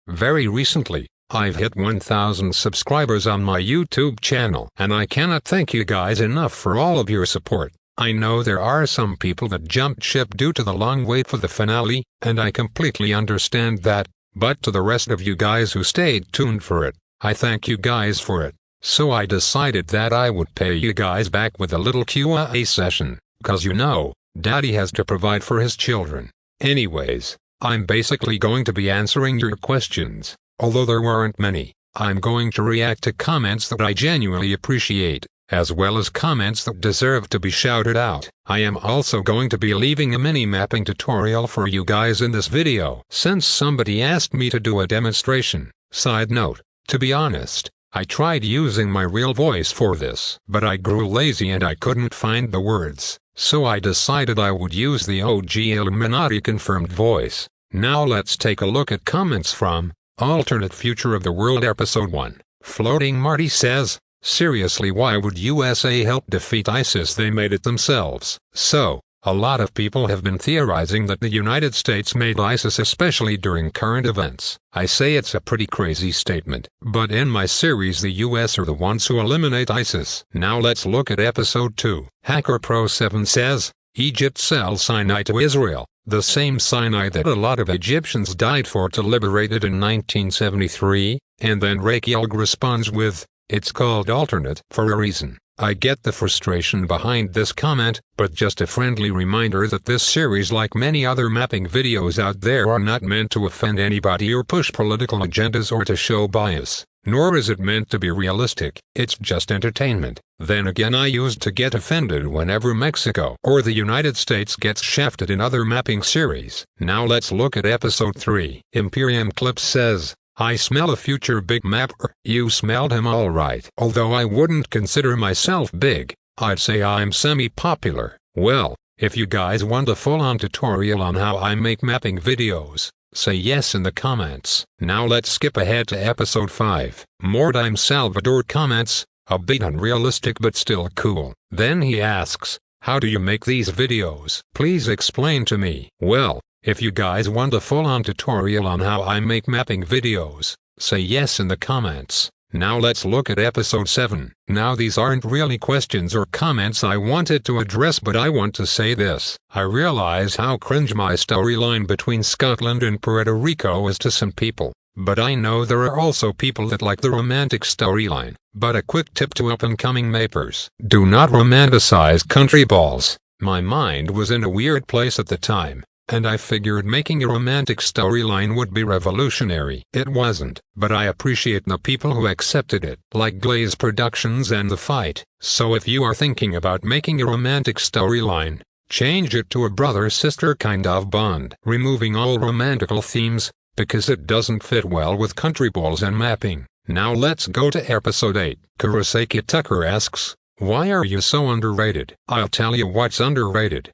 Very recently, I've hit 1,000 subscribers on my YouTube channel, and I cannot thank you guys enough for all of your support. I know there are some people that jumped ship due to the long wait for the finale, and I completely understand that, but to the rest of you guys who stayed tuned for it, I thank you guys for it. So I decided that I would pay you guys back with a little Q&A session, 'cause you know, Daddy has to provide for his children. Anyways, I'm basically going to be answering your questions. Although there weren't many, I'm going to react to comments that I genuinely appreciate, as well as comments that deserve to be shouted out. I am also going to be leaving a mini mapping tutorial for you guys in this video, since somebody asked me to do a demonstration. Side note, to be honest, I tried using my real voice for this, but I grew lazy and I couldn't find the words, so I decided I would use the OG Illuminati confirmed voice. Now let's take a look at comments from Alternate Future of the World Episode 1. Floating Marty says, seriously, why would USA help defeat ISIS? They made it themselves. So, a lot of people have been theorizing that the United States made ISIS, especially during current events. I say it's a pretty crazy statement, but in my series the US are the ones who eliminate ISIS. Now let's look at Episode 2. Hacker Pro 7 says, Egypt sells Sinai to Israel, the same Sinai that a lot of Egyptians died for to liberate it in 1973, and then Rakielg responds with, it's called alternate for a reason. I get the frustration behind this comment, but just a friendly reminder that this series, like many other mapping videos out there, are not meant to offend anybody or push political agendas or to show bias, nor is it meant to be realistic. It's just entertainment. Then again, I used to get offended whenever Mexico or the United States gets shafted in other mapping series. Now let's look at Episode 3. Imperium Clips says, I smell a future big mapper. You smelled him all right. Although I wouldn't consider myself big, I'd say I'm semi-popular. Well, if you guys want a full-on tutorial on how I make mapping videos, say yes in the comments. Now let's skip ahead to Episode 5. Mordime Salvador comments, a bit unrealistic but still cool. Then he asks, how do you make these videos? Please explain to me. Well, if you guys want a full-on tutorial on how I make mapping videos, say yes in the comments. Now let's look at Episode 7. Now these aren't really questions or comments I wanted to address, but I want to say this. I realize how cringe my storyline between Scotland and Puerto Rico is to some people, but I know there are also people that like the romantic storyline. But a quick tip to up-and-coming mappers: do not romanticize country balls. My mind was in a weird place at the time, and I figured making a romantic storyline would be revolutionary. It wasn't, but I appreciate the people who accepted it, like Glaze Productions and The Fight. So if you are thinking about making a romantic storyline, change it to a brother-sister kind of bond, removing all romantical themes, because it doesn't fit well with country balls and mapping. Now let's go to Episode 8. Kurosaki Tucker asks, why are you so underrated? I'll tell you what's underrated.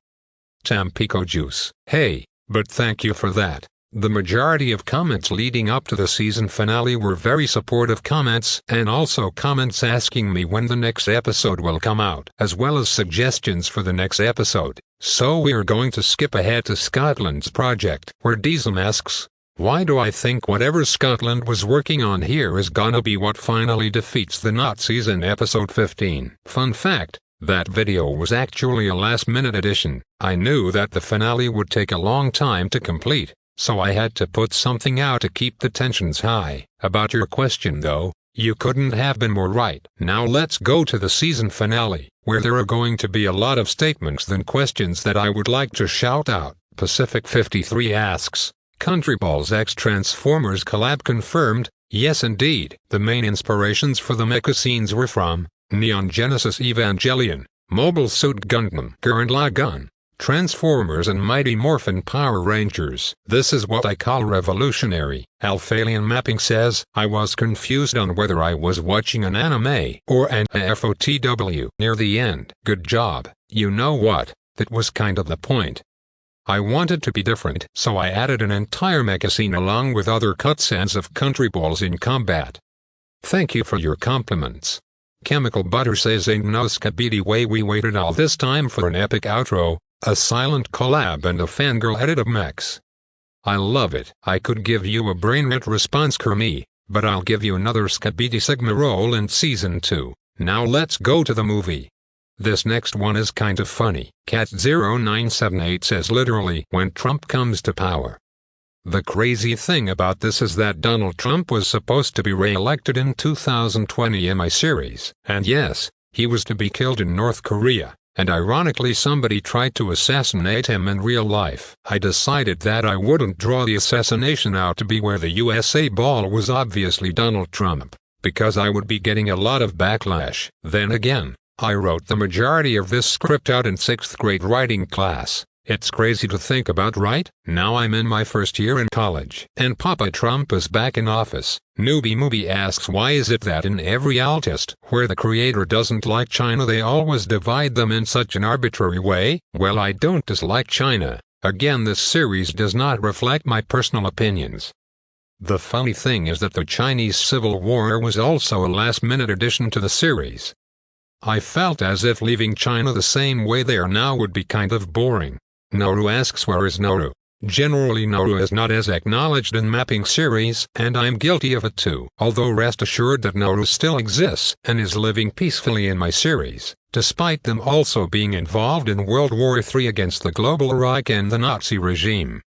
Tampico Juice. Hey, but thank you for that. The majority of comments leading up to the season finale were very supportive comments, and also comments asking me when the next episode will come out, as well as suggestions for the next episode. So we are going to skip ahead to Scotland's project, where Diesel asks, why do I think whatever Scotland was working on here is gonna be what finally defeats the Nazis in Episode 15? Fun fact, that video was actually a last-minute addition. I knew that the finale would take a long time to complete, so I had to put something out to keep the tensions high. About your question though, you couldn't have been more right. Now let's go to the season finale, where there are going to be a lot of statements than questions that I would like to shout out. Pacific 53 asks, Country Balls X Transformers collab confirmed? Yes indeed. The main inspirations for the mecha scenes were from Neon Genesis Evangelion, Mobile Suit Gundam, Gurren Lagann, Transformers and Mighty Morphin Power Rangers. This is what I call revolutionary. Alphalian Mapping says, I was confused on whether I was watching an anime or an FOTW near the end. Good job. You know what? That was kind of the point. I wanted to be different, so I added an entire mecha scene along with other cutscenes of country balls in combat. Thank you for your compliments. Chemical Butter says, ain't no skabidi way we waited all this time for an epic outro, a silent collab and a fangirl edit of Max. I love it. I could give you a brainrot response Kermie, but I'll give you another Skibidi Sigma roll in season 2. Now let's go to the movie. This next one is kind of funny. Cat0978 says literally when Trump comes to power. The crazy thing about this is that Donald Trump was supposed to be re-elected in 2020 in my series, and yes, he was to be killed in North Korea, and ironically somebody tried to assassinate him in real life. I decided that I wouldn't draw the assassination out to be where the USA ball was obviously Donald Trump, because I would be getting a lot of backlash. Then again, I wrote the majority of this script out in 6th grade writing class. It's crazy to think about, right? Now I'm in my first year in college, and Papa Trump is back in office. Newbie Movie asks why is it that in every altest where the creator doesn't like China they always divide them in such an arbitrary way? Well, I don't dislike China. Again, this series does not reflect my personal opinions. The funny thing is that the Chinese Civil War was also a last-minute addition to the series. I felt as if leaving China the same way they are now would be kind of boring. Nauru asks where is Nauru? Generally Nauru is not as acknowledged in mapping series, and I'm guilty of it too. Although rest assured that Nauru still exists and is living peacefully in my series, despite them also being involved in World War III against the Global Reich and the Nazi regime.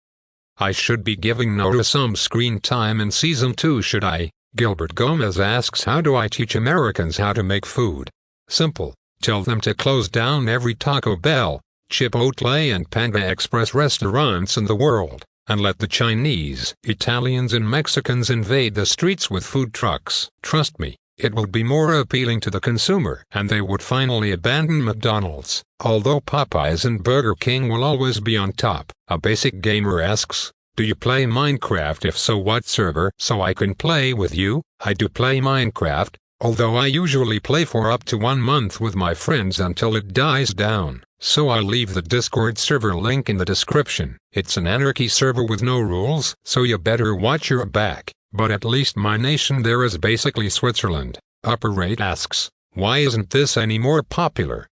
I should be giving Nauru some screen time in season 2, should I? Gilbert Gomez asks how do I teach Americans how to make food? Simple. Tell them to close down every Taco Bell, Chipotle and Panda Express restaurants in the world, and let the Chinese, Italians and Mexicans invade the streets with food trucks. Trust me, it will be more appealing to the consumer, and they would finally abandon McDonald's, although Popeyes and Burger King will always be on top. A basic gamer asks, do you play Minecraft? If so, what server? So I can play with you. I do play Minecraft, although I usually play for up to 1 month with my friends until it dies down. So I'll leave the Discord server link in the description. It's an anarchy server with no rules, so you better watch your back. But at least my nation there is basically Switzerland. Upper Rate asks, why isn't this any more popular?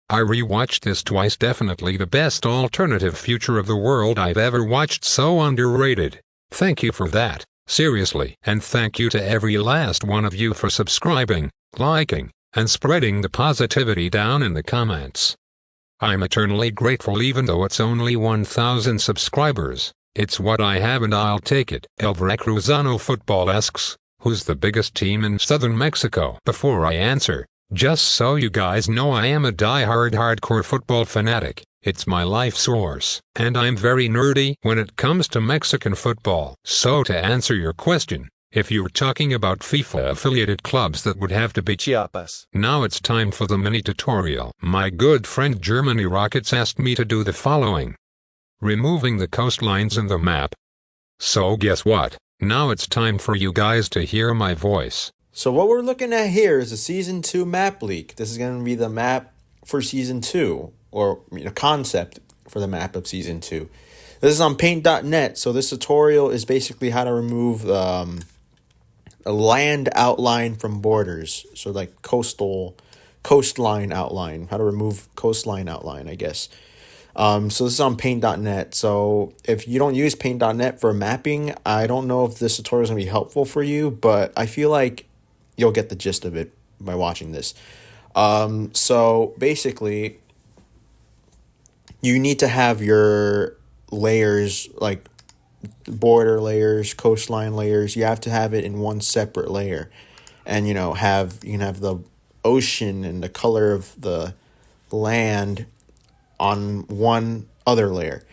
I rewatched this twice. Definitely the best alternative future of the world I've ever watched. So underrated. Thank you for that. Seriously. And thank you to every last one of you for subscribing, liking, and spreading the positivity down in the comments. I'm eternally grateful even though it's only 1,000 subscribers. It's what I have and I'll take it. El Veracruzano Football asks, who's the biggest team in southern Mexico? Before I answer, just so you guys know I am a die-hard hardcore football fanatic. It's my life source, and I'm very nerdy when it comes to Mexican football. So to answer your question, if you're talking about FIFA-affiliated clubs, that would have to be Chiapas. Now it's time for the mini tutorial. My good friend Germany Rockets asked me to do the following. Removing the coastlines in the map. So guess what? Now it's time for you guys to hear my voice. So what we're looking at here is a Season 2 map leak. This is going to be the map for Season 2, or concept for the map of Season 2. This is on paint.net, so this tutorial is basically how to remove a land outline from borders. So like coastline outline, how to remove coastline outline, I guess. So this is on paint.net. So if you don't use paint.net for mapping, I don't know if this tutorial is going to be helpful for you, but I feel like you'll get the gist of it by watching this. So basically, you need to have your layers, like border layers, coastline layers. You have to have it in one separate layer, and you can have the ocean and the color of the land on one other layer.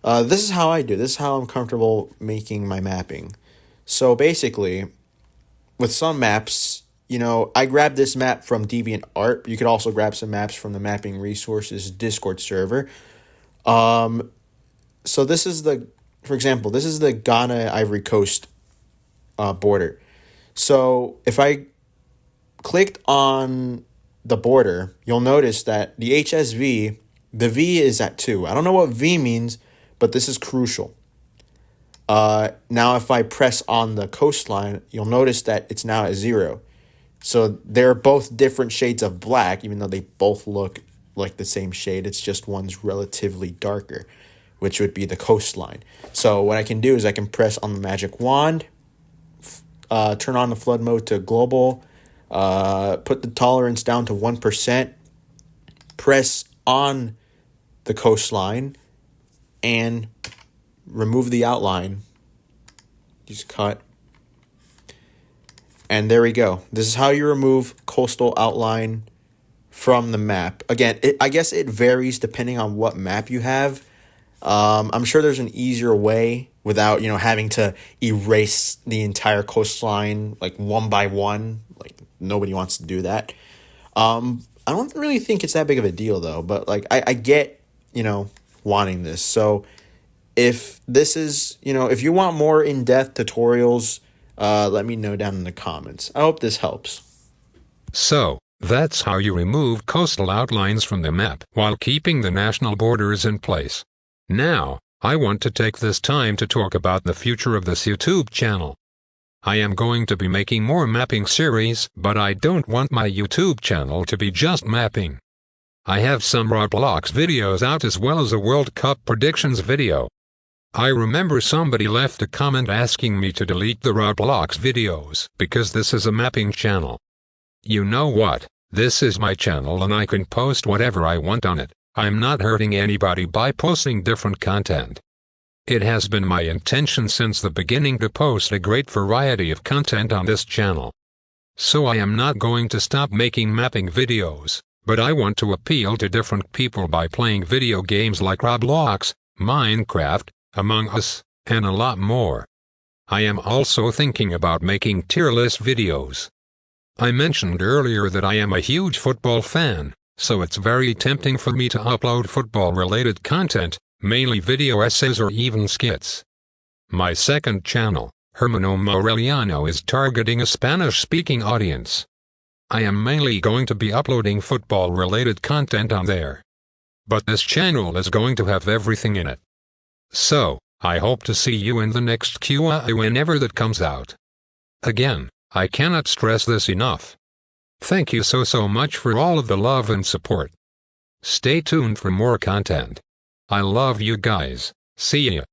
This is how I do. This is how I'm comfortable making my mapping. So basically, with some maps, I grabbed this map from DeviantArt. You could also grab some maps from the Mapping Resources Discord server. So this is for example, this is the Ghana Ivory Coast border. So if I clicked on the border, you'll notice that the HSV, the V is at 2. I don't know what V means, but this is crucial. Now if I press on the coastline, you'll notice that it's now at 0. So they're both different shades of black, even though they both look like the same shade. It's just one's relatively darker, which would be the coastline. So what I can do is I can press on the magic wand, turn on the flood mode to global, put the tolerance down to 1%, press on the coastline, and remove the outline. Just cut. And there we go. This is how you remove coastal outline from the map. Again, I guess it varies depending on what map you have. I'm sure there's an easier way without, having to erase the entire coastline like one by one. Like nobody wants to do that. I don't really think it's that big of a deal though, but like I get, wanting this. So if this is, if you want more in-depth tutorials, let me know down in the comments. I hope this helps. So, that's how you remove coastal outlines from the map while keeping the national borders in place. Now, I want to take this time to talk about the future of this YouTube channel. I am going to be making more mapping series, but I don't want my YouTube channel to be just mapping. I have some Roblox videos out as well as a World Cup predictions video. I remember somebody left a comment asking me to delete the Roblox videos because this is a mapping channel. You know what? This is my channel and I can post whatever I want on it. I'm not hurting anybody by posting different content. It has been my intention since the beginning to post a great variety of content on this channel. So I am not going to stop making mapping videos, but I want to appeal to different people by playing video games like Roblox, Minecraft, Among Us, and a lot more. I am also thinking about making tier list videos. I mentioned earlier that I am a huge football fan, so it's very tempting for me to upload football-related content, mainly video essays or even skits. My second channel, Hermano Moreliano, is targeting a Spanish-speaking audience. I am mainly going to be uploading football-related content on there. But this channel is going to have everything in it. So, I hope to see you in the next Q&A whenever that comes out. Again, I cannot stress this enough. Thank you so much for all of the love and support. Stay tuned for more content. I love you guys. See ya.